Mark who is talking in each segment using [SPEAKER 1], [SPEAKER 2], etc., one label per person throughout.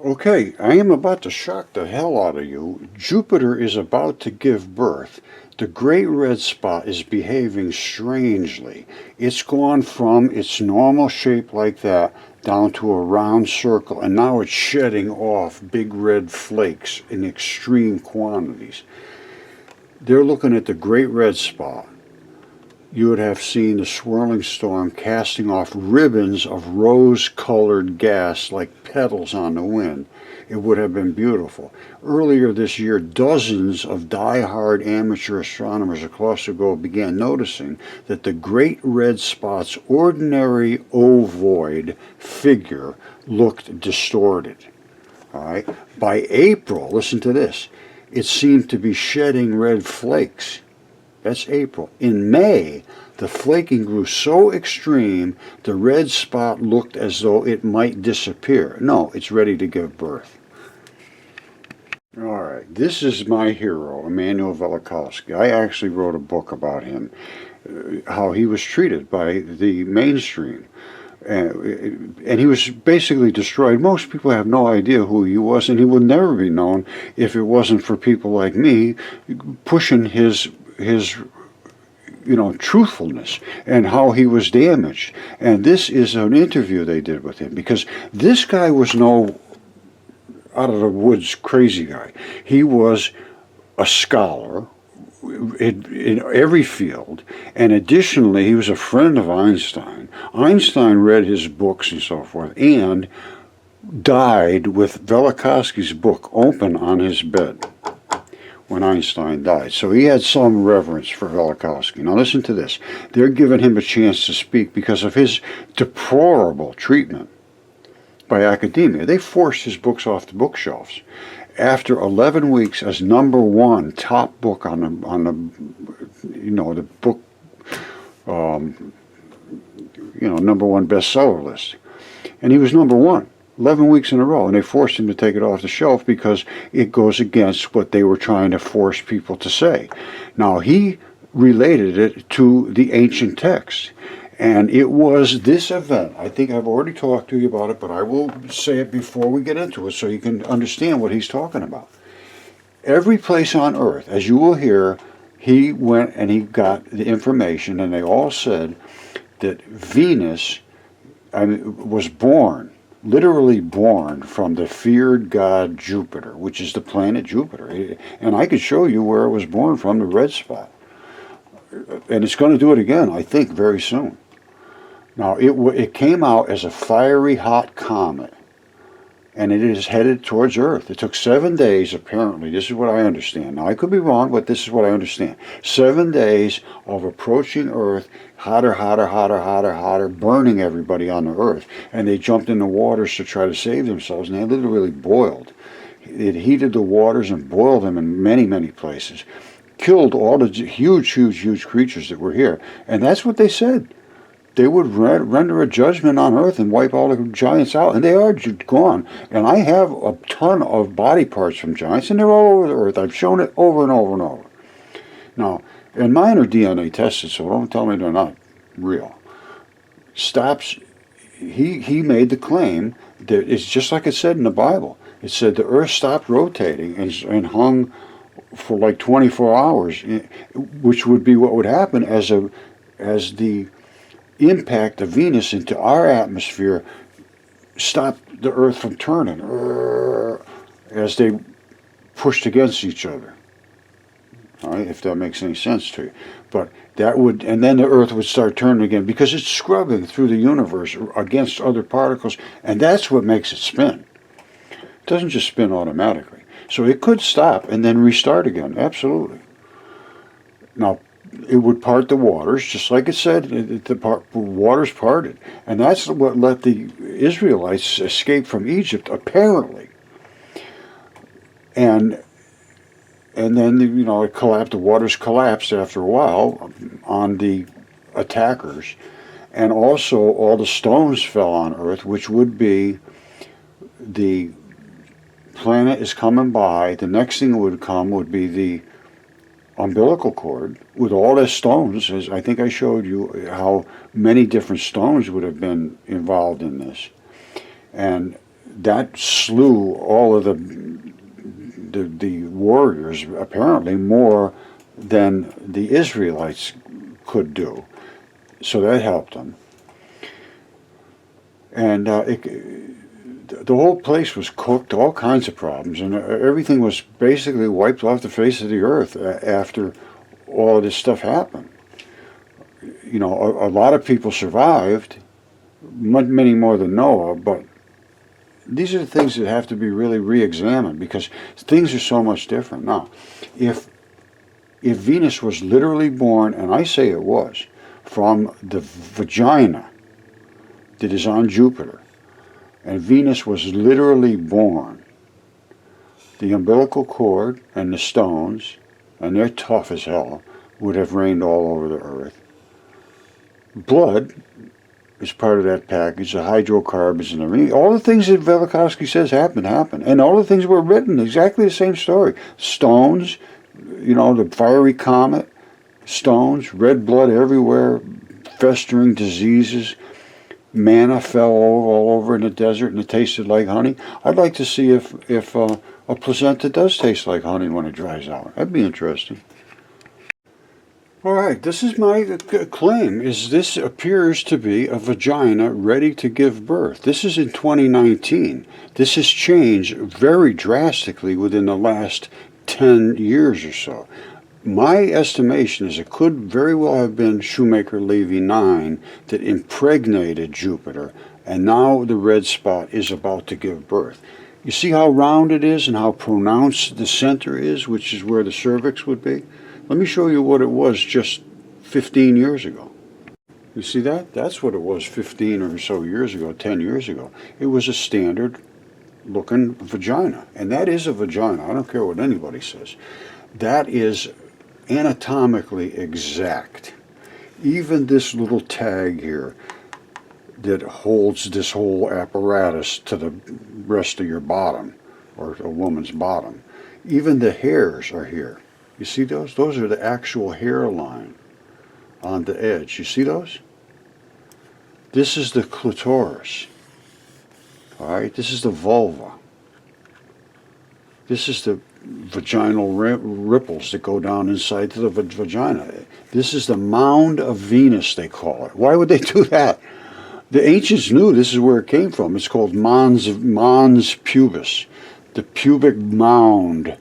[SPEAKER 1] Okay, I am about to shock the hell out of you. Jupiter is about to give birth. The great red spot is behaving strangely. It's gone from its normal shape like that down to a round circle, and now it's shedding off big red flakes in extreme quantities. They're looking at the great red spot. You would have seen the swirling storm casting off ribbons of rose-colored gas like petals on the wind. It would have been beautiful. Earlier this year, dozens of die-hard amateur astronomers across the globe began noticing that the great red spot's ordinary ovoid figure looked distorted. All right. By April, listen to this, it seemed to be shedding red flakes. That's April. In May, the flaking grew so extreme, the red spot looked as though it might disappear. No, it's ready to give birth. All right, this is my hero, Emmanuel Velikovsky. I actually wrote a book about him, how he was treated by the mainstream. And he was basically destroyed. Most people have no idea who he was, and he would never be known if it wasn't for people like me pushing his truthfulness and how he was damaged. And this is an interview they did with him, because this guy was no out of the woods crazy guy. He was a scholar in every field, and additionally he was a friend of Einstein. Einstein read his books and so forth, and died with Velikovsky's book open on his bed when Einstein died. So he had some reverence for Velikovsky. Now listen to this. They're giving him a chance to speak because of his deplorable treatment by academia. They forced his books off the bookshelves. After 11 weeks as #1 top book on the book, #1 bestseller list, and he was #1. 11 weeks in a row, and they forced him to take it off the shelf because it goes against what they were trying to force people to say. Now, he related it to the ancient text, and it was this event. I think I've already talked to you about it, but I will say it before we get into it so you can understand what he's talking about. Every place on Earth, as you will hear, he went and he got the information, and they all said that Venus was born, literally born from the feared god Jupiter, which is the planet Jupiter. And I could show you where it was born from, the red spot. And it's going to do it again, I think, very soon. Now, it came out as a fiery hot comet, and it is headed towards Earth. It took 7 days, apparently. This is what I understand. Now, I could be wrong, but this is what I understand. 7 days of approaching Earth, hotter, hotter, hotter, hotter, hotter, burning everybody on the Earth. And they jumped in the waters to try to save themselves, and they literally boiled. It heated the waters and boiled them in many, many places. Killed all the huge, huge, huge creatures that were here. And that's what they said. They would render a judgment on Earth and wipe all the giants out, and they are gone. And I have a ton of body parts from giants, and they're all over the Earth. I've shown it over and over and over. Now, and mine are DNA tested, so don't tell me they're not real. He made the claim that it's just like it said in the Bible. It said the Earth stopped rotating and hung for like 24 hours, which would be what would happen as the impact of Venus into our atmosphere stopped the Earth from turning as they pushed against each other. All right, if that makes any sense to you. But that would, and then the Earth would start turning again because it's scrubbing through the universe against other particles, and that's what makes it spin. It doesn't just spin automatically. So it could stop and then restart again, absolutely. Now, it would part the waters, just like it said, the waters parted. And that's what let the Israelites escape from Egypt, apparently. And then, it collapsed, the waters collapsed after a while on the attackers. And also all the stones fell on Earth, which would be the planet is coming by. The next thing that would come would be the umbilical cord with all the stones. As I think I showed you how many different stones would have been involved in this. And that slew all of the warriors, apparently more than the Israelites could do. So that helped them. And the whole place was cooked, all kinds of problems, and everything was basically wiped off the face of the earth after all of this stuff happened. You know, a lot of people survived, many more than Noah, but these are the things that have to be really re-examined because things are so much different. Now, if Venus was literally born, and I say it was, from the vagina that is on Jupiter, and Venus was literally born, the umbilical cord and the stones, and they're tough as hell, would have rained all over the earth. Blood is part of that package, the hydrocarbons and everything. All the things that Velikovsky says happened. And all the things were written, exactly the same story. Stones, you know, the fiery comet, stones, red blood everywhere, festering diseases. Manna fell all over in the desert and it tasted like honey. I'd like to see if a placenta does taste like honey when it dries out. That'd be interesting. All right, this is my claim, is this appears to be a vagina ready to give birth. This is in 2019. This has changed very drastically within the last 10 years or so. My estimation is it could very well have been Shoemaker-Levy 9 that impregnated Jupiter, and now the red spot is about to give birth. You see how round it is and how pronounced the center is, which is where the cervix would be? Let me show you what it was just 15 years ago. You see that? That's what it was 15 or so years ago, 10 years ago. It was a standard looking vagina. And that is a vagina. I don't care what anybody says. That is anatomically exact. Even this little tag here that holds this whole apparatus to the rest of your bottom, or a woman's bottom, even the hairs are here. You see those? Those are the actual hairline on the edge. You see those? This is the clitoris. All right? This is the vulva. This is the vaginal ripples that go down inside to the vagina. This is the mound of Venus, they call it. Why would they do that? The ancients knew this is where it came from. It's called mons pubis, the pubic mound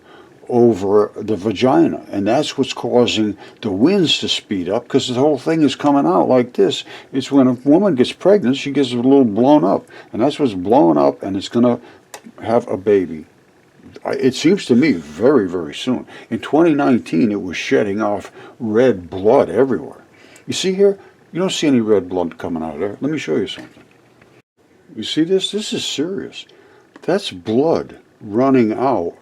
[SPEAKER 1] over the vagina, and that's what's causing the winds to speed up, because the whole thing is coming out like this. It's when a woman gets pregnant, she gets a little blown up, and that's what's blowing up, and it's going to have a baby. It seems to me very, very soon. In 2019, it was shedding off red blood everywhere. You see here? You don't see any red blood coming out of there. Let me show you something. You see this? This is serious. That's blood running out.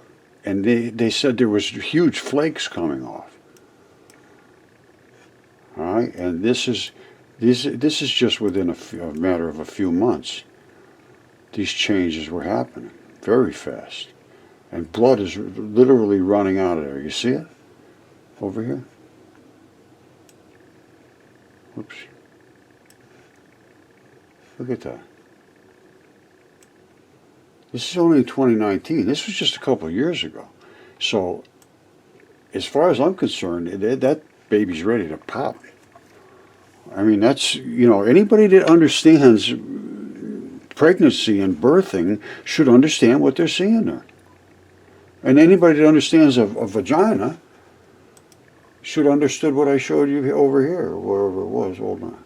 [SPEAKER 1] And they said there was huge flakes coming off. All right, and this is just within a matter of a few months. These changes were happening very fast, and blood is literally running out of there. You see it over here? Whoops! Look at that. This is only 2019. This was just a couple of years ago. So, as far as I'm concerned, that baby's ready to pop. I mean, that's, you know, anybody that understands pregnancy and birthing should understand what they're seeing there. And anybody that understands a vagina should have understood what I showed you over here, wherever it was. Hold on.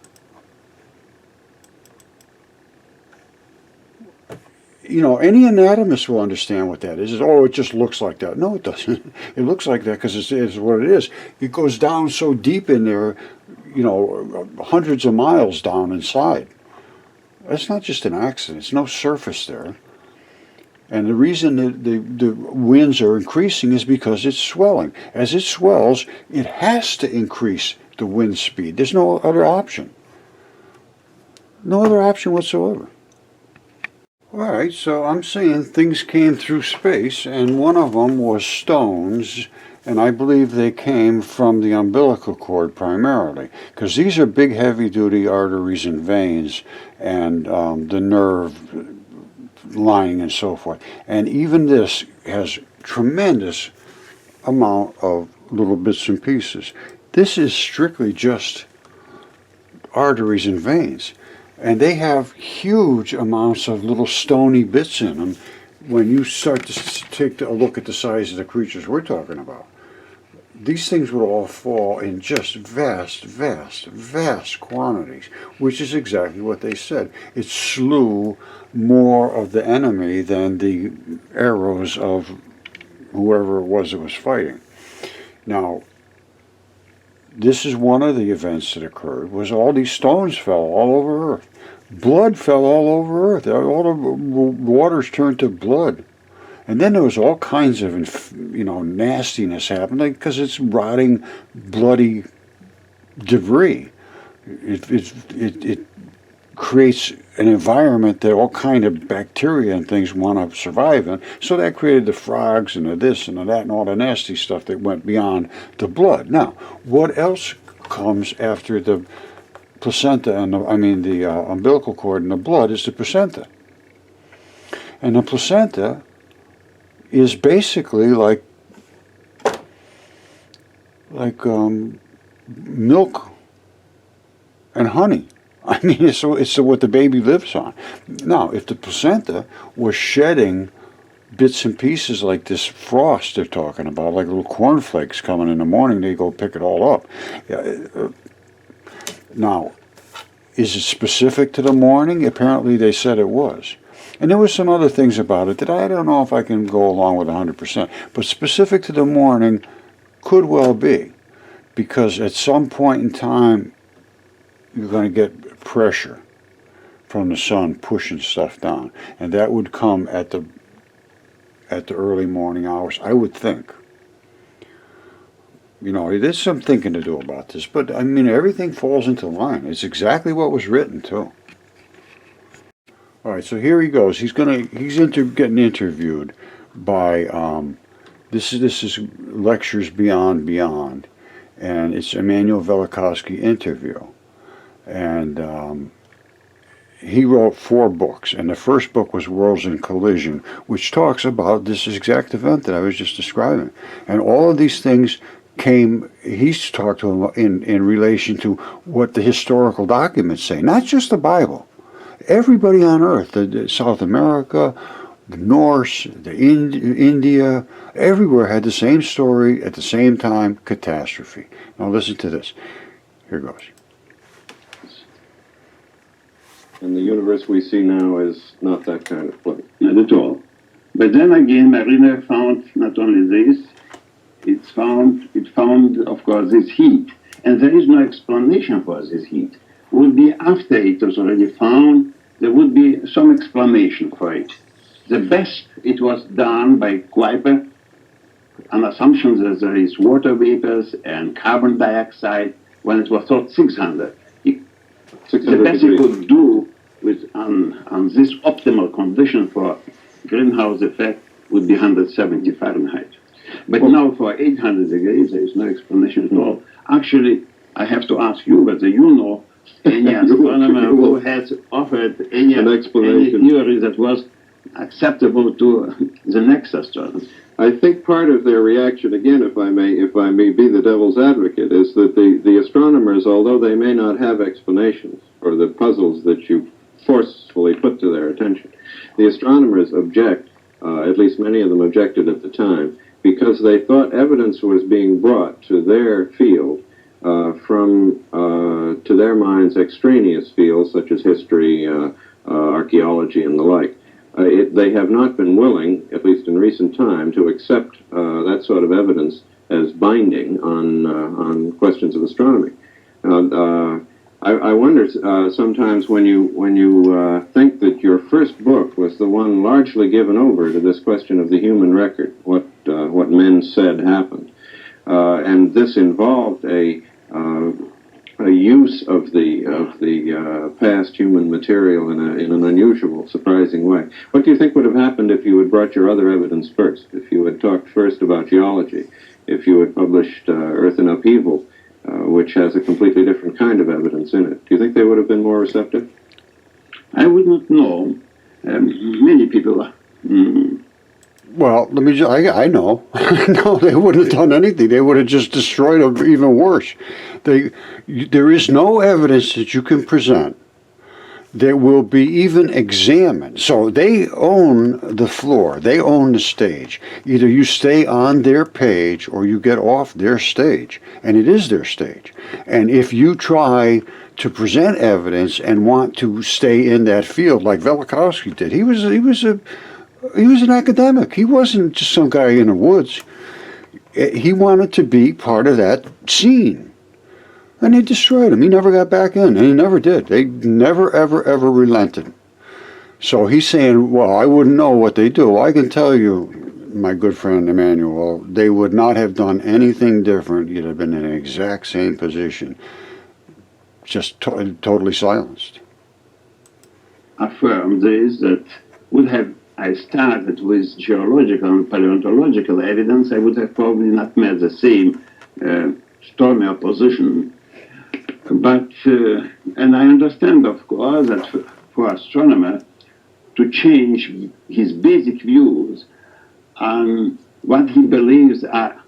[SPEAKER 1] You know, any anatomist will understand what that is. Oh, it just looks like that. No, it doesn't. It looks like that because it's what it is. It goes down so deep in there, you know, hundreds of miles down inside. That's not just an accident. It's no surface there. And the reason that the winds are increasing is because it's swelling. As it swells, it has to increase the wind speed. There's no other option. No other option whatsoever. All right, so I'm saying things came through space, and one of them was stones, and I believe they came from the umbilical cord primarily, because these are big, heavy-duty arteries and veins, and the nerve lining and so forth. And even this has tremendous amount of little bits and pieces. This is strictly just arteries and veins. And they have huge amounts of little stony bits in them when you start to take a look at the size of the creatures we're talking about. These things would all fall in just vast, vast, vast quantities, which is exactly what they said. It slew more of the enemy than the arrows of whoever it was that was fighting. Now, this is one of the events that occurred, was all these stones fell all over Earth. Blood fell all over Earth. All the waters turned to blood. And then there was all kinds of, nastiness happening because it's rotting, bloody debris. It creates an environment that all kind of bacteria and things want to survive in. So that created the frogs and the this and the that and all the nasty stuff that went beyond the blood. Now, what else comes after the placenta and the umbilical cord and the blood is the placenta. And the placenta is basically like milk and honey. I mean, it's what the baby lives on. Now, if the placenta was shedding bits and pieces like this frost they're talking about, like little cornflakes coming in the morning, they go pick it all up. Now, is it specific to the morning? Apparently they said it was. And there were some other things about it that I don't know if I can go along with 100%. But specific to the morning could well be. Because at some point in time, you're going to get pressure from the sun pushing stuff down. And that would come at the early morning hours, I would think. There's some thinking to do about this. But, everything falls into line. It's exactly what was written, too. All right, so here he goes. He's getting interviewed by this is Lectures Beyond, and it's Emanuel Velikovsky interview, and he wrote 4 books, and the first book was Worlds in Collision, which talks about this exact event that I was just describing, and all of these things he's talked to him in relation to what the historical documents say, not just the Bible. Everybody on Earth, the South America, the Norse, India, everywhere had the same story at the same time, catastrophe. Now listen to this. Here goes.
[SPEAKER 2] And the universe we see now is not that kind of place.
[SPEAKER 3] Not at all. But then again, Mariner found not only this, it found, of course, this heat. And there is no explanation for this heat. Would be after it was already found, there would be some explanation for it. The best it was done by Kuiper on assumptions that there is water vapors and carbon dioxide when it was thought 600. The best it could do with on this optimal condition for greenhouse effect would be 170 Fahrenheit. But now for 800 degrees, there is no explanation at all. Actually, I have to ask you whether you know any astronomer who has offered any theory that was acceptable to the next astronomer.
[SPEAKER 2] I think part of their reaction, again, if I may be the devil's advocate, is that the astronomers, although they may not have explanations for the puzzles that you forcefully put to their attention, the astronomers object, at least many of them objected at the time, because they thought evidence was being brought to their field from, to their minds, extraneous fields such as history, archaeology, and the like. They have not been willing, at least in recent time, to accept that sort of evidence as binding on questions of astronomy. I wonder sometimes when you think that your first book was the one largely given over to this question of the human record, what men said happened, and this involved a use of the past human material in an unusual, surprising way. What do you think would have happened if you had brought your other evidence first? If you had talked first about geology? If you had published Earth in Upheaval, which has a completely different kind of evidence in it? Do you think they would have been more receptive?
[SPEAKER 3] I would not know, Many people.
[SPEAKER 1] Well, let me just, I know. No, they wouldn't have done anything. They would have just destroyed them even worse. There is no evidence that you can present that will be even examined. So they own the floor. They own the stage. Either you stay on their page or you get off their stage. And it is their stage. And if you try to present evidence and want to stay in that field like Velikovsky did, he was an academic. He wasn't just some guy in the woods. He wanted to be part of that scene. And they destroyed him. He never got back in, and he never did. They never, ever, ever relented. So he's saying, well, I wouldn't know what they do. Well, I can tell you, my good friend Emmanuel, they would not have done anything different. You'd have been in the exact same position, just totally silenced.
[SPEAKER 3] Affirm this that would have I started with geological and paleontological evidence, I would have probably not met the same stormy opposition. But, and I understand, of course, that for astronomer to change his basic views on what he believes are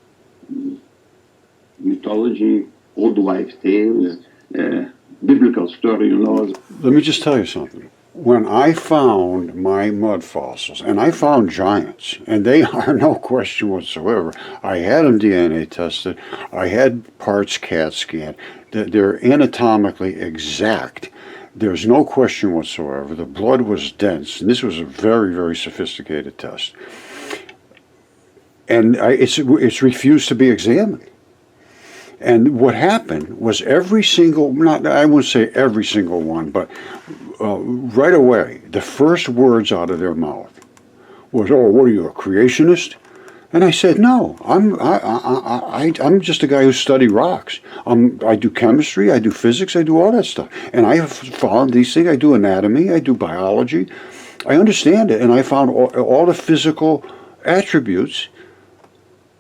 [SPEAKER 3] mythology, old wives' tales, biblical story, you know.
[SPEAKER 1] Let me just tell you something. When I found my mud fossils, and I found giants, and they are no question whatsoever, I had them DNA tested, I had parts CAT scanned, they're anatomically exact. There's no question whatsoever. The blood was dense, and this was a very, very sophisticated test. And it's refused to be examined. And what happened was every single, I won't say every single one, but right away, the first words out of their mouth was, "Oh, what are you, a creationist?" And I said, "No, I'm just a guy who studied rocks. I do chemistry, I do physics, I do all that stuff, and I have found these things. I do anatomy, I do biology, I understand it, and I found all the physical attributes."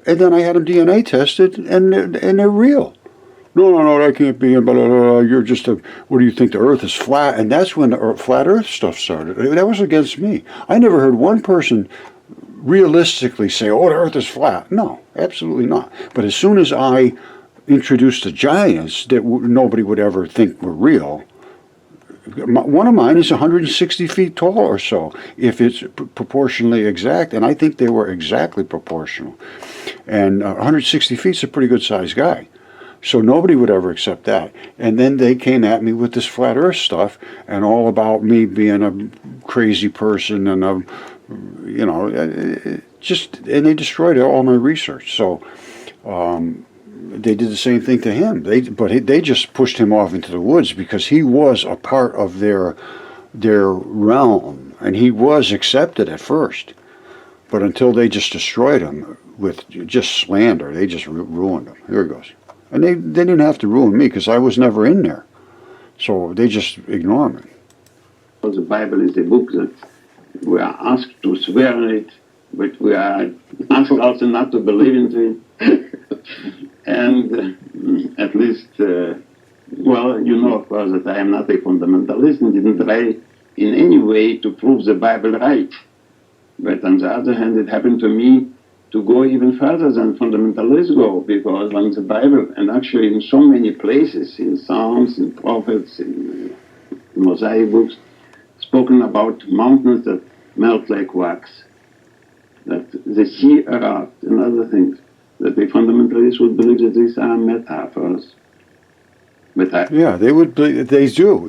[SPEAKER 1] And then I had them DNA tested, and they're real. No, that can't be. Blah, blah, blah. You're just a. What do you think? The Earth is flat, and that's when the flat Earth stuff started. That was against me. I never heard one person realistically say, "Oh, the Earth is flat." No, absolutely not. But as soon as I introduced the giants that nobody would ever think were real. One of mine is 160 feet tall or so, if it's proportionally exact, and I think they were exactly proportional. And 160 feet is a pretty good sized guy. So nobody would ever accept that. And then they came at me with this flat earth stuff and all about me being a crazy person and and they destroyed all my research. So they did the same thing to him. They just pushed him off into the woods because he was a part of their realm, and he was accepted at first. But until they just destroyed him with just slander, they just ruined him. Here it goes. And they didn't have to ruin me because I was never in there. So they just ignore me.
[SPEAKER 3] The Bible is a book that we are asked to swear in it, but we are asked also not to believe in it. And at least, well, you know, of course, that I am not a fundamentalist and didn't try in any way to prove the Bible right. But on the other hand, it happened to me to go even further than fundamentalists go, because on the Bible, and actually in so many places, in Psalms, in Prophets, in Mosaic books, spoken about mountains that melt like wax, that the sea erupt, and other things, that the fundamentalists would believe that these are metaphors.
[SPEAKER 1] Yeah, they do.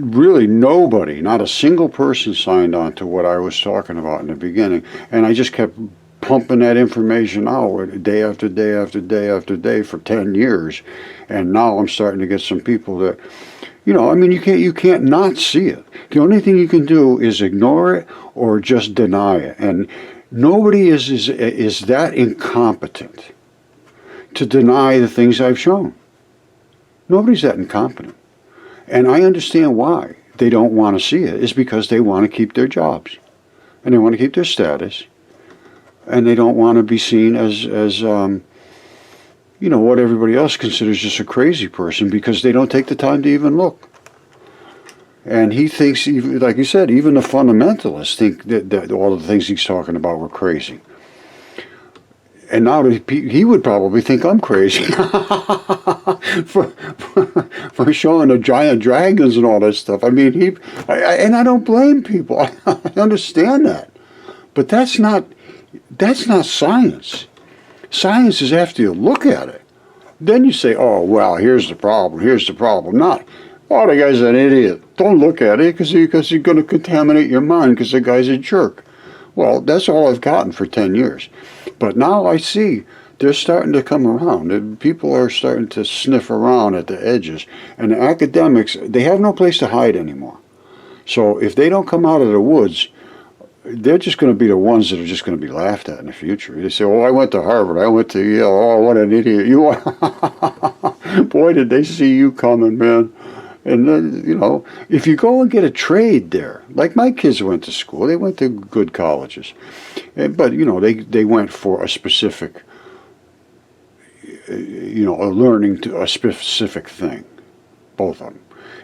[SPEAKER 1] Really, nobody, not a single person signed on to what I was talking about in the beginning. And I just kept pumping that information out day after day after day after day for 10 years. And now I'm starting to get some people that, you can't not see it. The only thing you can do is ignore it or just deny it. And nobody is that incompetent to deny the things I've shown. Nobody's that incompetent. And I understand why they don't want to see it. It's because they want to keep their jobs. And they want to keep their status. And they don't want to be seen as what everybody else considers just a crazy person, because they don't take the time to even look. And he thinks, even, like you said, even the fundamentalists think that all of the things he's talking about were crazy. And now he would probably think I'm crazy for showing the giant dragons and all that stuff. I mean, and I don't blame people. I understand that, but that's not science. Science is after you look at it, then you say, "Oh, well, here's the problem. Here's the problem." Not, "Oh, the guy's an idiot. Don't look at it because you're going to contaminate your mind because the guy's a jerk." Well, that's all I've gotten for 10 years. But now I see they're starting to come around. People are starting to sniff around at the edges. And the academics, they have no place to hide anymore. So if they don't come out of the woods, they're just going to be the ones that are just going to be laughed at in the future. They say, "Oh, I went to Harvard. I went to Yale. Oh, what an idiot you are." Boy, did they see you coming, man. And then, if you go and get a trade there, like my kids went to school, they went to good colleges. But, they went for a specific, learning to a specific thing, both of them.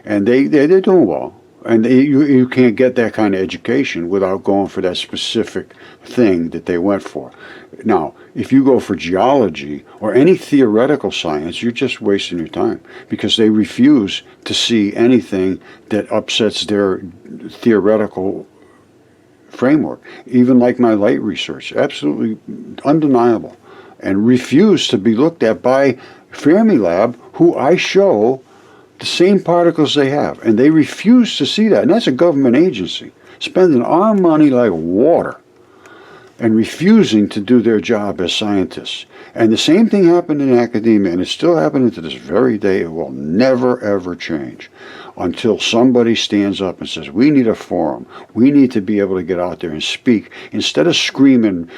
[SPEAKER 1] And they're doing well. And you can't get that kind of education without going for that specific thing that they went for. Now, if you go for geology or any theoretical science, you're just wasting your time because they refuse to see anything that upsets their theoretical framework. Even like my light research, absolutely undeniable, and refuse to be looked at by Fermilab, who I show the same particles they have, and they refuse to see that. And that's a government agency spending our money like water and refusing to do their job as scientists. And the same thing happened in academia, and it's still happening to this very day. It will never, ever change until somebody stands up and says, "We need a forum. We need to be able to get out there and speak." Instead of screaming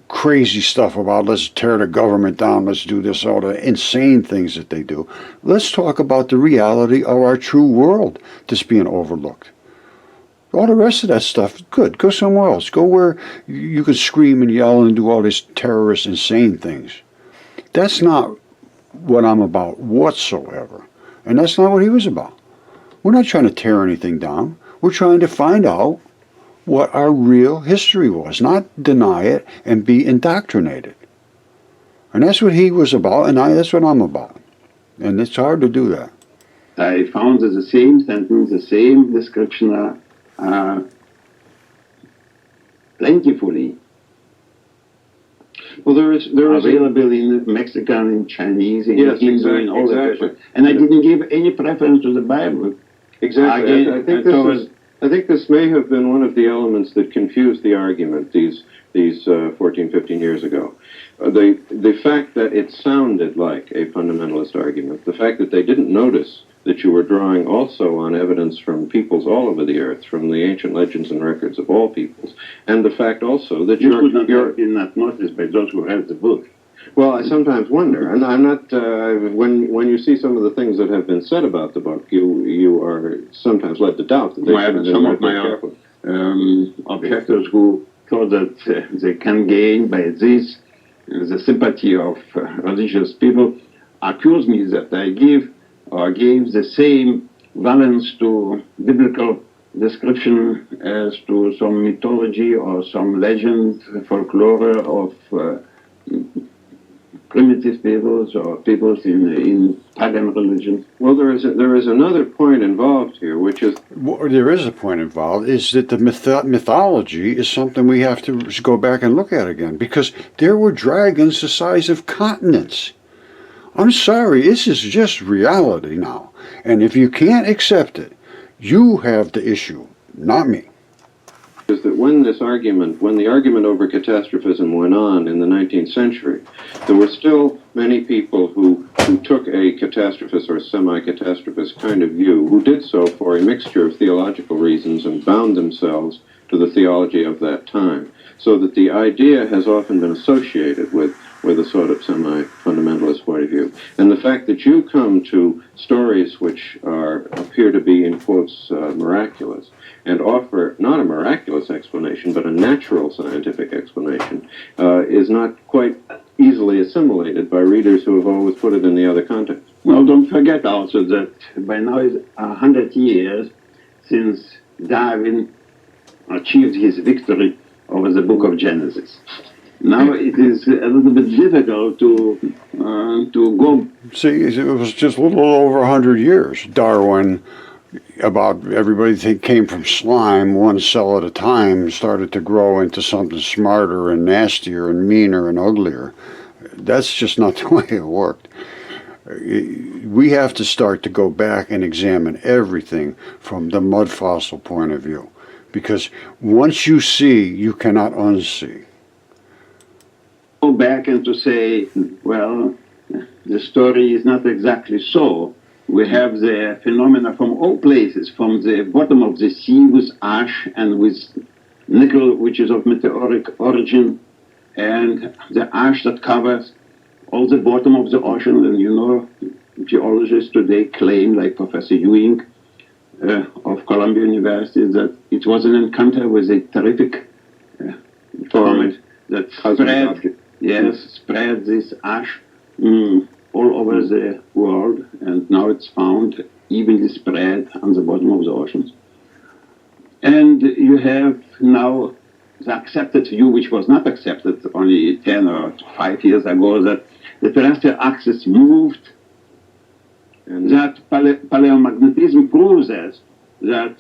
[SPEAKER 1] crazy stuff about let's tear the government down, let's do this, all the insane things that they do, let's talk about the reality of our true world that's being overlooked. All the rest of that stuff, good. Go somewhere else. Go where you can scream and yell and do all these terrorist, insane things. That's not what I'm about whatsoever. And that's not what he was about. We're not trying to tear anything down. We're trying to find out what our real history was, not deny it and be indoctrinated. And that's what he was about, and that's what I'm about. And it's hard to do that.
[SPEAKER 3] I found that the same sentence, the same description plentifully
[SPEAKER 2] Well, there is
[SPEAKER 3] available in Mexican, in Chinese, in
[SPEAKER 2] Yes,
[SPEAKER 3] Hindu,
[SPEAKER 2] exactly,
[SPEAKER 3] in all the
[SPEAKER 2] exactly.
[SPEAKER 3] versions. And I didn't give any preference to the Bible.
[SPEAKER 2] exactly.
[SPEAKER 3] Again,
[SPEAKER 2] I think this may have been one of the elements that confused the argument these 14, 15 years ago. The fact that it sounded like a fundamentalist argument, the fact that they didn't notice that you were drawing also on evidence from peoples all over the earth, from the ancient legends and records of all peoples, and the fact also that
[SPEAKER 3] you could not have been not noticed by those who read the book.
[SPEAKER 2] Well, I sometimes wonder, and I'm not. When you see some of the things that have been said about the book, you are sometimes led to doubt that they should have been
[SPEAKER 3] some
[SPEAKER 2] read
[SPEAKER 3] of my
[SPEAKER 2] more carefully.
[SPEAKER 3] objectors who thought that they can gain by this the sympathy of religious people accuse me that I gave the same valence to biblical description as to some mythology or some legend, folklore of primitive peoples or peoples in pagan religion.
[SPEAKER 2] Well, there is another point involved here, which is
[SPEAKER 1] There is a point involved, is that the mythology is something we have to go back and look at again, because there were dragons the size of continents. I'm sorry, this is just reality now. And if you can't accept it, you have the issue, not me.
[SPEAKER 2] is that when the argument over catastrophism went on in the 19th century, there were still many people who took a catastrophist or semi-catastrophist kind of view, who did so for a mixture of theological reasons and bound themselves to the theology of that time. So that the idea has often been associated with a sort of semi-fundamentalist point of view. And the fact that you come to stories which appear to be, in quotes, miraculous, and offer not a miraculous explanation, but a natural scientific explanation, is not quite easily assimilated by readers who have always put it in the other context.
[SPEAKER 3] Well, don't forget also that by now is 100 years since Darwin achieved his victory over the book of Genesis. Now it is a little bit difficult to go.
[SPEAKER 1] See, it was just a little over 100 years. Darwin, about everybody came from slime, one cell at a time, started to grow into something smarter and nastier and meaner and uglier. That's just not the way it worked. We have to start to go back and examine everything from the mud fossil point of view. Because once you see, you cannot unsee.
[SPEAKER 3] Go back and to say, well, the story is not exactly so. We have the phenomena from all places, from the bottom of the sea with ash and with nickel, which is of meteoric origin, and the ash that covers all the bottom of the ocean. And you know, geologists today claim, like Professor Ewing of Columbia University, that it was an encounter with a terrific comet that spread this ash all over the world, and now it's found evenly spread on the bottom of the oceans. And you have now the accepted view, which was not accepted only 10 or 5 years ago, that the terrestrial axis moved, and that paleomagnetism proves us that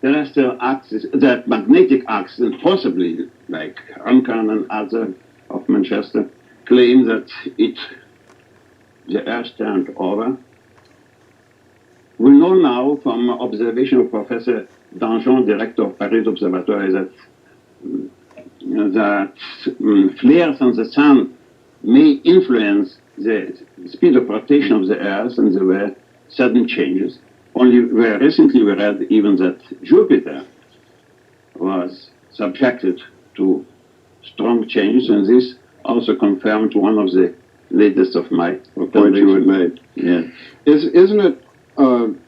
[SPEAKER 3] terrestrial axis, that magnetic axis, and possibly like Runcan and other of Manchester, claim that the Earth turned over. We know now from observation of Professor Danjon, director of Paris Observatory, that flares on the sun may influence the speed of rotation of the Earth, and there were sudden changes. Only very recently we read even that Jupiter was subjected to strong changes, and this also confirmed one of the latest of my
[SPEAKER 2] points you had made.
[SPEAKER 3] Yeah.
[SPEAKER 2] Isn't it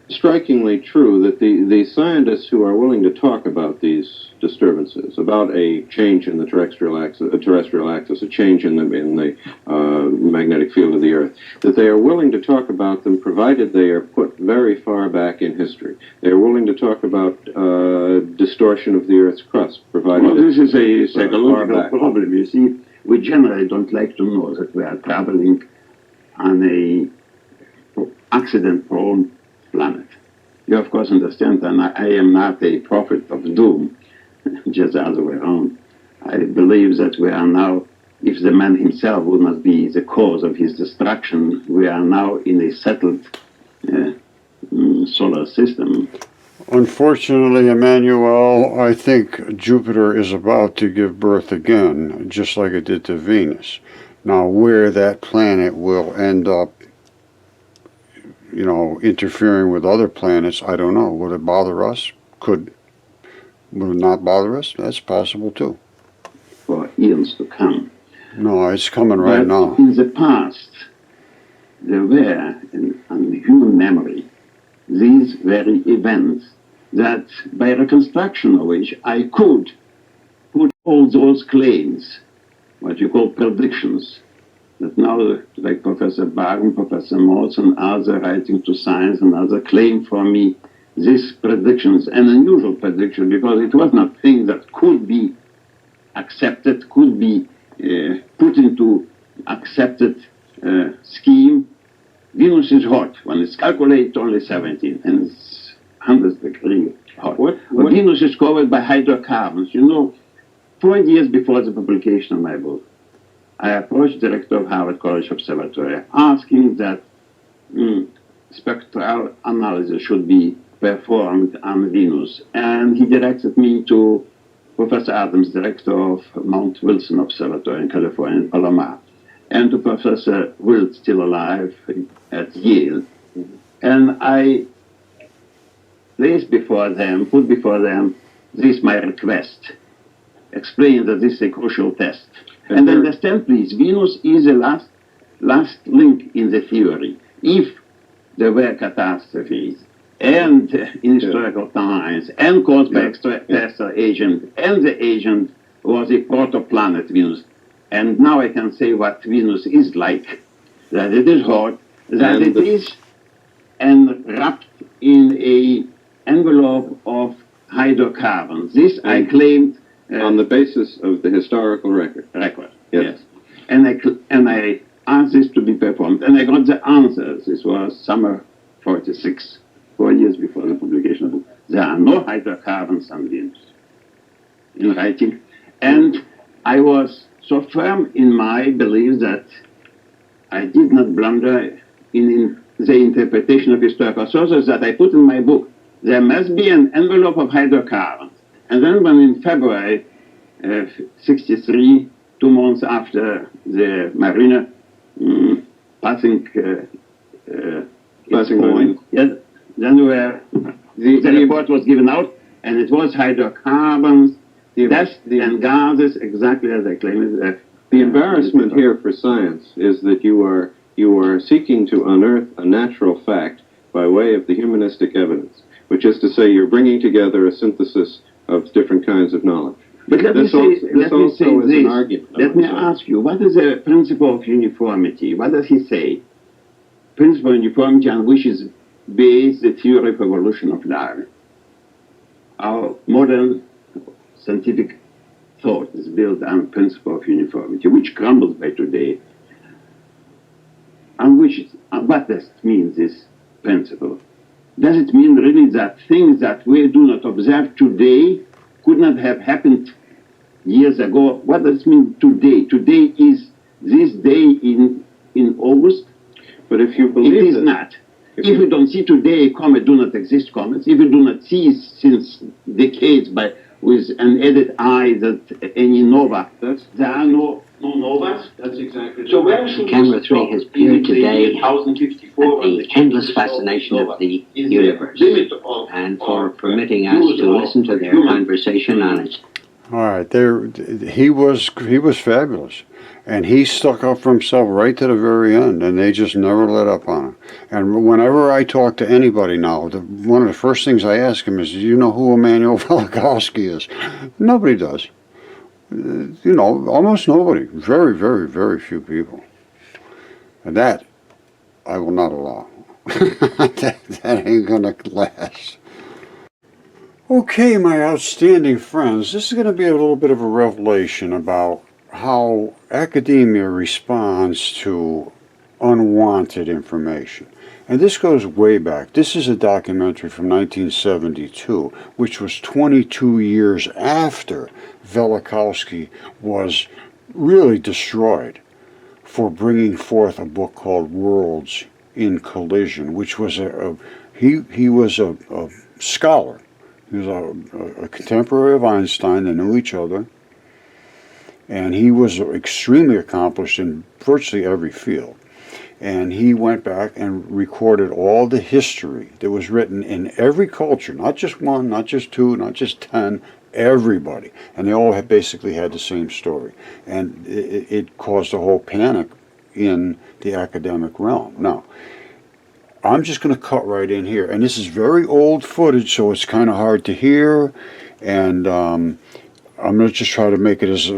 [SPEAKER 2] strikingly true that the scientists who are willing to talk about these disturbances, about a change in the terrestrial axis, a change in the magnetic field of the Earth, that they are willing to talk about them provided they are put very far back in history? They are willing to talk about distortion of the Earth's crust, provided.
[SPEAKER 3] Well, this is a psychological problem. You see, we generally don't like to know that we are traveling on a accident-prone planet. You of course understand that I am not a prophet of doom, just the other way around. I believe that we are now, if the man himself would not be the cause of his destruction, we are now in a settled solar system.
[SPEAKER 1] Unfortunately, Emmanuel, I think Jupiter is about to give birth again, just like it did to Venus. Now, where that planet will end up, interfering with other planets, I don't know. Would it bother us? Would it not bother us? That's possible too.
[SPEAKER 3] For eons to come.
[SPEAKER 1] No, it's coming right now.
[SPEAKER 3] In the past, there were, in human memory, these very events that, by reconstruction of which, I could put all those claims, what you call predictions, that now, like Professor Barham, Professor Morse, and others writing to Science and others claim for me these predictions, an unusual prediction, because it was not things that could be accepted, could be put into accepted scheme. Venus is hot. When it's calculated, only 17, and it's 100 degrees hot. What? Venus is covered by hydrocarbons. 4 years before the publication of my book, I approached the director of Harvard College Observatory asking that spectral analysis should be performed on Venus. And he directed me to Professor Adams, director of Mount Wilson Observatory in California, in Palomar, and to Professor Wilt, still alive, at Yale. And I put before them this my request, explain that this is a crucial test. And understand, please, Venus is the last link in the theory. If there were catastrophes, and in historical times, and caused by extraterrestrial agent, and the agent was a protoplanet, Venus. And now I can say what Venus is like, that it is hot, that it is enwrapped in a envelope of hydrocarbons. This I claimed
[SPEAKER 2] On the basis of the historical record.
[SPEAKER 3] record.
[SPEAKER 2] Yes.
[SPEAKER 3] And I asked this to be performed, and I got the answers. This was summer 46, 4 years before the publication of the book. There are no hydrocarbons on Venus, in writing. And I was so firm in my belief that I did not blunder in the interpretation of historical sources that I put in my book. There must be an envelope of hydrocarbons. And then when in February 63, 2 months after the Mariner passing
[SPEAKER 2] Passing
[SPEAKER 3] yes, then the report was given out, and it was hydrocarbons, dust and gases, exactly as I claimed it.
[SPEAKER 2] The embarrassment here for science is that you are seeking to unearth a natural fact by way of the humanistic evidence, which is to say you're bringing together a synthesis of different kinds of knowledge.
[SPEAKER 3] But let me say
[SPEAKER 2] an argument.
[SPEAKER 3] Let me ask you, what is the principle of uniformity? What does he say? Principle of uniformity on which is based the theory of evolution of Darwin. Our modern scientific thought is built on principle of uniformity, which crumbles by today. And what does it mean, this principle? Does it mean really that things that we do not observe today could not have happened years ago? What does it mean today? Today is this day in August.
[SPEAKER 2] But if you believe
[SPEAKER 3] it is not. If you don't see today a comet, do not exist comets. If you do not see since decades with an added eye that any nova, there are no novas. That's exactly. So where should
[SPEAKER 4] Camera 3 has appeared today at the endless fascination of the universe, and for permitting us to listen to their conversation on it.
[SPEAKER 1] All right, he was fabulous, and he stuck up for himself right to the very end, and they just never let up on him. And whenever I talk to anybody now, one of the first things I ask him is, "Do you know who Emmanuel Velikovsky is?" Nobody does. You know, almost nobody. Very, very, very few people. And that I will not allow. that ain't gonna last. Okay, my outstanding friends, this is going to be a little bit of a revelation about how academia responds to unwanted information. And this goes way back. This is a documentary from 1972, which was 22 years after Velikovsky was really destroyed for bringing forth a book called Worlds in Collision, which was he was a scholar. He was a contemporary of Einstein. They knew each other. And he was extremely accomplished in virtually every field. And he went back and recorded all the history that was written in every culture, not just one, not just two, not just 10, everybody. And they all basically had the same story. And it caused a whole panic in the academic realm. Now, I'm just going to cut right in here. And this is very old footage, so it's kind of hard to hear. And I'm going to just try to make it as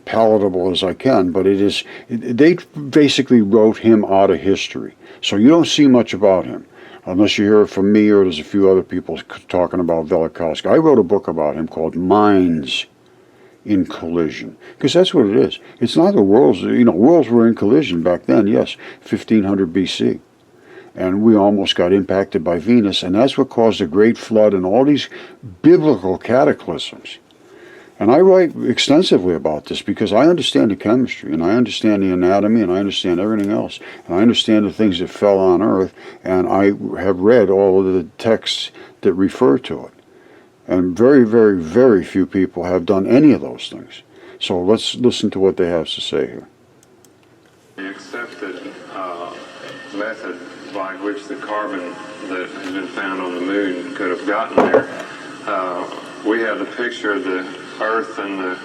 [SPEAKER 1] palatable as I can. But they basically wrote him out of history. So you don't see much about him, unless you hear it from me or there's a few other people talking about Velikovsky. I wrote a book about him called Minds in Collision, because that's what it is. It's not the worlds, worlds were in collision back then, yes, 1500 BC. And we almost got impacted by Venus, and that's what caused the Great Flood and all these biblical cataclysms. And I write extensively about this because I understand the chemistry, and I understand the anatomy, and I understand everything else. And I understand the things that fell on Earth, and I have read all of the texts that refer to it. And very, very, very few people have done any of those things. So let's listen to what they have to say here.
[SPEAKER 5] The accepted method by which the carbon that has been found on the moon could have gotten there. We have the picture of the Earth and the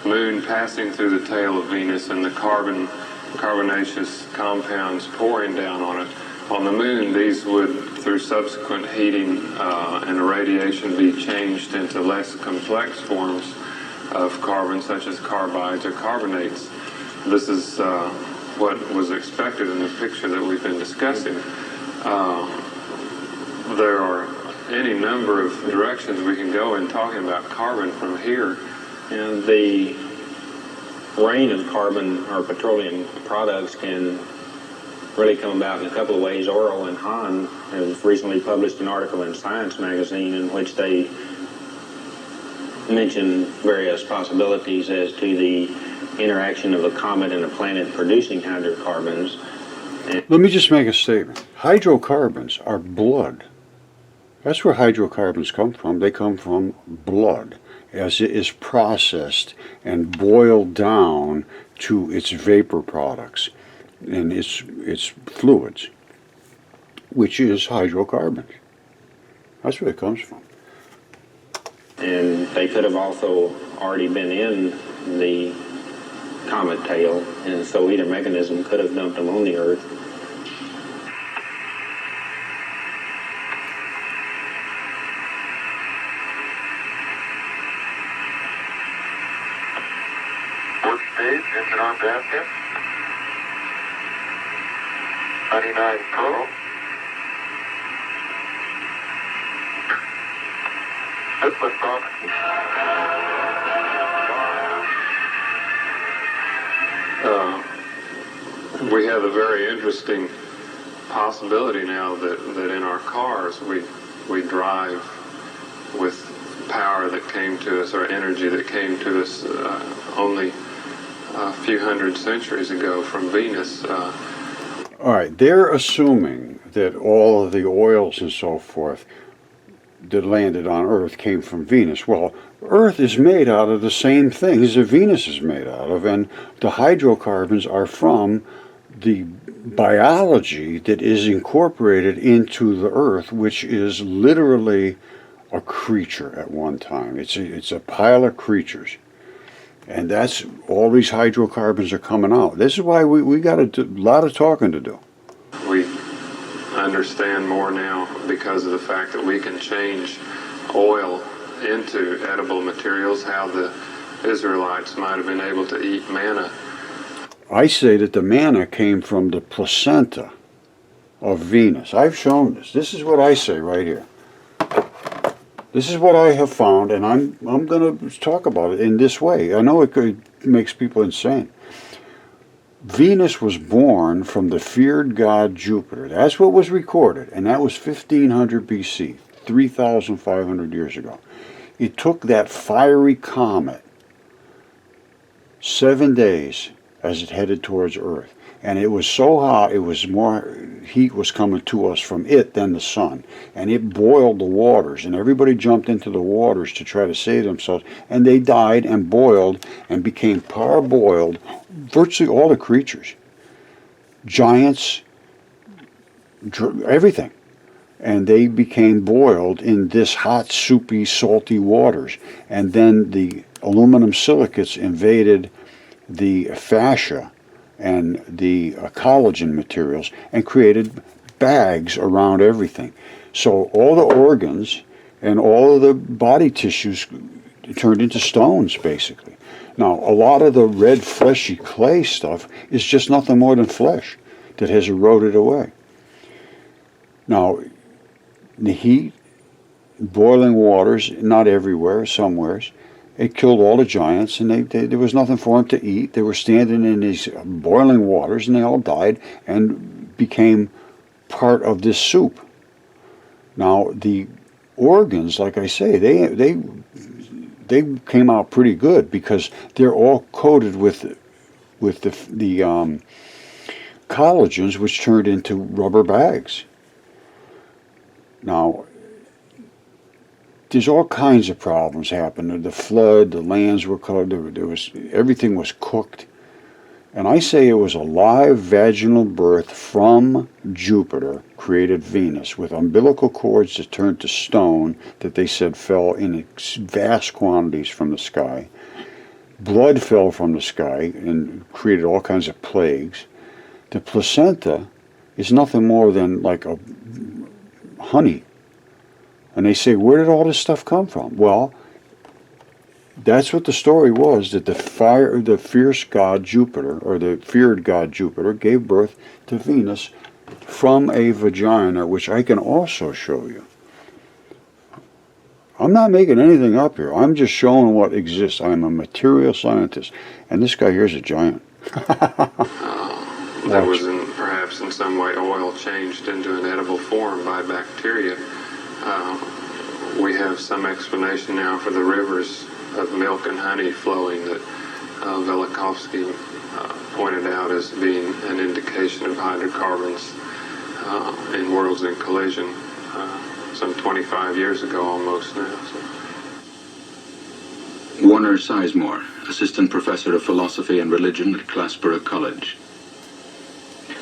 [SPEAKER 5] moon passing through the tail of Venus and the carbonaceous compounds pouring down on it. On the moon, these would, through subsequent heating and irradiation, be changed into less complex forms of carbon, such as carbides or carbonates. This is what was expected in the picture that we've been discussing. There are any number of directions we can go in talking about carbon from here.
[SPEAKER 6] And the rain of carbon or petroleum products can really come about in a couple of ways. Orel and Hahn have recently published an article in Science magazine in which they mention various possibilities as to the interaction of a comet and a planet producing hydrocarbons.
[SPEAKER 1] Let me just make a statement. Hydrocarbons are blood. That's where hydrocarbons come from. They come from blood as it is processed and boiled down to its vapor products and its fluids, which is hydrocarbons. That's where it comes from.
[SPEAKER 6] And they could have also already been in the comet tail, and so either mechanism could have dumped them on the Earth.
[SPEAKER 5] What stage is it on basket? 99 total. This was from. We have a very interesting possibility now that in our cars we drive with power that came to us, or energy that came to us only a few hundred centuries ago from Venus.
[SPEAKER 1] All right, they're assuming that all of the oils and so forth that landed on Earth came from Venus. Well, Earth is made out of the same things that Venus is made out of, and the hydrocarbons are from the biology that is incorporated into the Earth, which is literally a creature at one time. It's a pile of creatures. And that's all these hydrocarbons are coming out. This is why we got a lot of talking to do.
[SPEAKER 5] We understand more now because of the fact that we can change oil into edible materials, how the Israelites might have been able to eat manna.
[SPEAKER 1] I say that the manna came from the placenta of Venus. I've shown this. This is what I say right here. This is what I have found, and I'm going to talk about it in this way. I know it makes people insane. Venus was born from the feared god Jupiter. That's what was recorded, and that was 1500 BC, 3,500 years ago. It took that fiery comet 7 days as it headed towards Earth. And it was so hot, it was more heat was coming to us from it than the sun. And it boiled the waters, and everybody jumped into the waters to try to save themselves. And they died and boiled and became parboiled, virtually all the creatures. Giants, everything. And they became boiled in this hot, soupy, salty waters. And then the aluminum silicates invaded the fascia and the collagen materials and created bags around everything. So all the organs and all of the body tissues turned into stones, basically. Now, a lot of the red, fleshy clay stuff is just nothing more than flesh that has eroded away. Now, the heat, boiling waters, not everywhere, somewheres, it killed all the giants, and there was nothing for them to eat. They were standing in these boiling waters, and they all died and became part of this soup. Now, the organs, like I say, they came out pretty good because they're all coated with the collagens, which turned into rubber bags. Now, there's all kinds of problems happened. The flood, the lands were covered, everything was cooked. And I say it was a live vaginal birth from Jupiter created Venus with umbilical cords that turned to stone that they said fell in vast quantities from the sky. Blood fell from the sky and created all kinds of plagues. The placenta is nothing more than like a honey. And they say, where did all this stuff come from? Well, that's what the story was, that the fierce god Jupiter, or the feared god Jupiter, gave birth to Venus from a vagina, which I can also show you. I'm not making anything up here. I'm just showing what exists. I'm a material scientist. And this guy here is a giant.
[SPEAKER 5] That was perhaps in some way oil changed into an edible form by bacteria. We have some explanation now for the rivers of milk and honey flowing that Velikovsky pointed out as being an indication of hydrocarbons in worlds in collision some 25 years ago almost now. So.
[SPEAKER 7] Warner Sizemore, Assistant Professor of Philosophy and Religion at Glassboro College.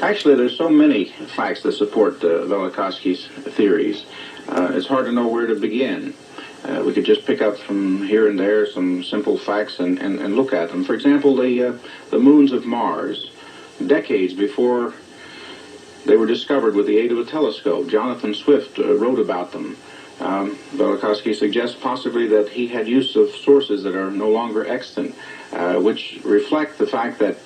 [SPEAKER 8] Actually, there's so many facts that support Velikovsky's theories. It's hard to know where to begin. We could just pick up from here and there some simple facts and look at them. For example, the moons of Mars, decades before they were discovered with the aid of a telescope. Jonathan Swift wrote about them. Velikovsky suggests possibly that he had use of sources that are no longer extant, which reflect the fact that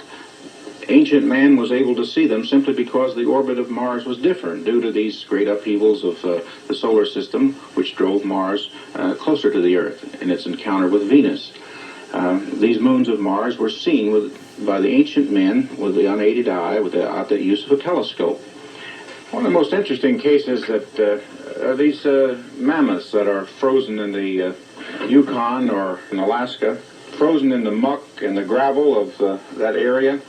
[SPEAKER 8] ancient man was able to see them simply because the orbit of Mars was different due to these great upheavals of the solar system, which drove Mars closer to the Earth in its encounter with Venus. These moons of Mars were seen by the ancient men with the unaided eye, without the use of a telescope. One of the most interesting cases that are these mammoths that are frozen in the Yukon or in Alaska, frozen in the muck and the gravel of that area,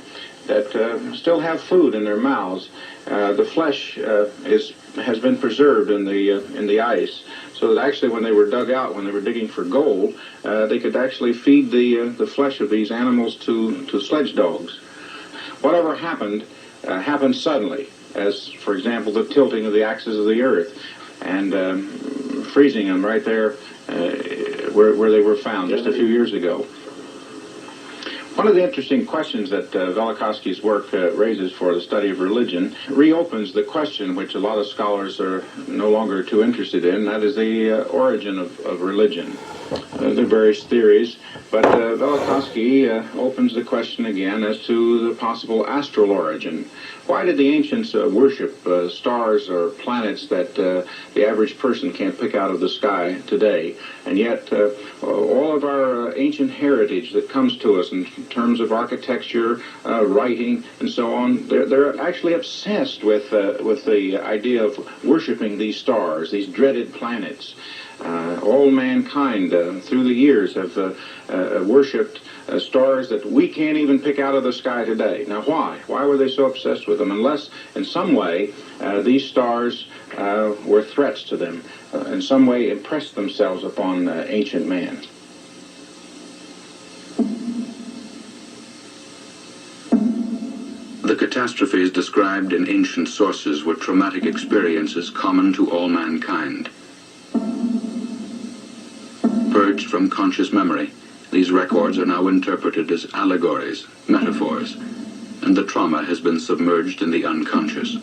[SPEAKER 8] that still have food in their mouths. The flesh has been preserved in the ice, so that actually when they were dug out, when they were digging for gold, they could actually feed the flesh of these animals to sledge dogs. Whatever happened happened suddenly, as for example the tilting of the axis of the Earth and freezing them right there where they were found just a few years ago. One of the interesting questions that Velikovsky's work raises for the study of religion reopens the question which a lot of scholars are no longer too interested in, that is the origin of religion. There are various theories, but Velikovsky opens the question again as to the possible astral origin. Why did the ancients worship stars or planets that the average person can't pick out of the sky today? And yet, all of our ancient heritage that comes to us in terms of architecture, writing, and so on, they're actually obsessed with the idea of worshiping these stars, these dreaded planets. All mankind through the years have worshipped stars that we can't even pick out of the sky today. Now why? Why were they so obsessed with them? Unless in some way these stars were threats to them, in some way impressed themselves upon ancient man.
[SPEAKER 7] The catastrophes described in ancient sources were traumatic experiences common to all mankind. Purged from conscious memory, these records are now interpreted as allegories, metaphors, and the trauma has been submerged in the unconscious.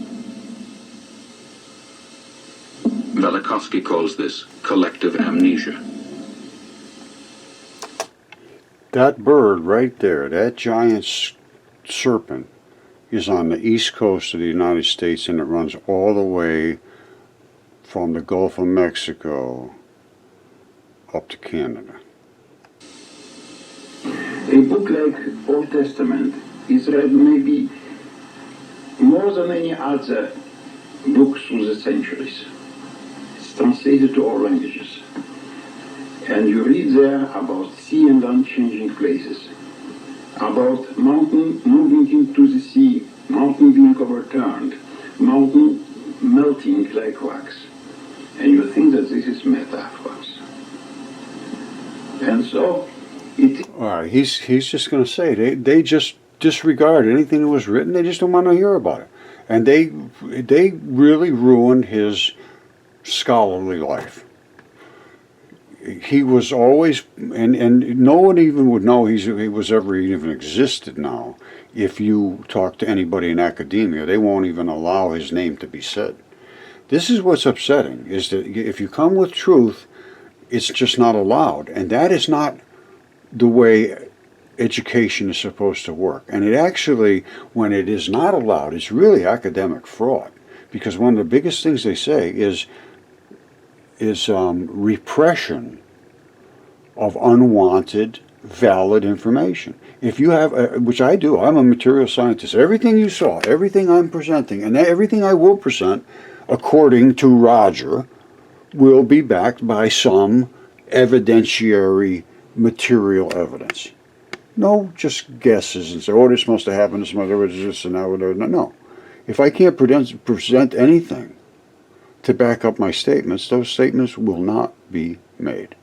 [SPEAKER 7] Velikovsky calls this collective amnesia.
[SPEAKER 1] That bird right there, that giant serpent, is on the east coast of the United States, and it runs all the way from the Gulf of Mexico up to Canada.
[SPEAKER 3] A book like Old Testament is read maybe more than any other book through the centuries. It's translated to all languages. And you read there about sea and land changing places, about mountain moving into the sea, mountain being overturned, mountain melting like wax. And you think that this is metaphors. And so
[SPEAKER 1] all right, he's just going to say they just disregard anything that was written. They just don't want to hear about it, and they really ruined his scholarly life. He was always, and no one even would know he was ever even existed now. If you talk to anybody in academia, they won't even allow his name to be said. This is what's upsetting, is that if you come with truth, it's just not allowed, and that is not the way education is supposed to work. And it actually, when it is not allowed, it's really academic fraud, because one of the biggest things they say is repression of unwanted, valid information. If you have, which I do, I'm a material scientist. Everything you saw, everything I'm presenting, and everything I will present, according to Roger, will be backed by some evidentiary material evidence. No, just guesses and say, oh, this must have happened, this must have happened, this and that, whatever. No. If I can't present anything to back up my statements, those statements will not be made.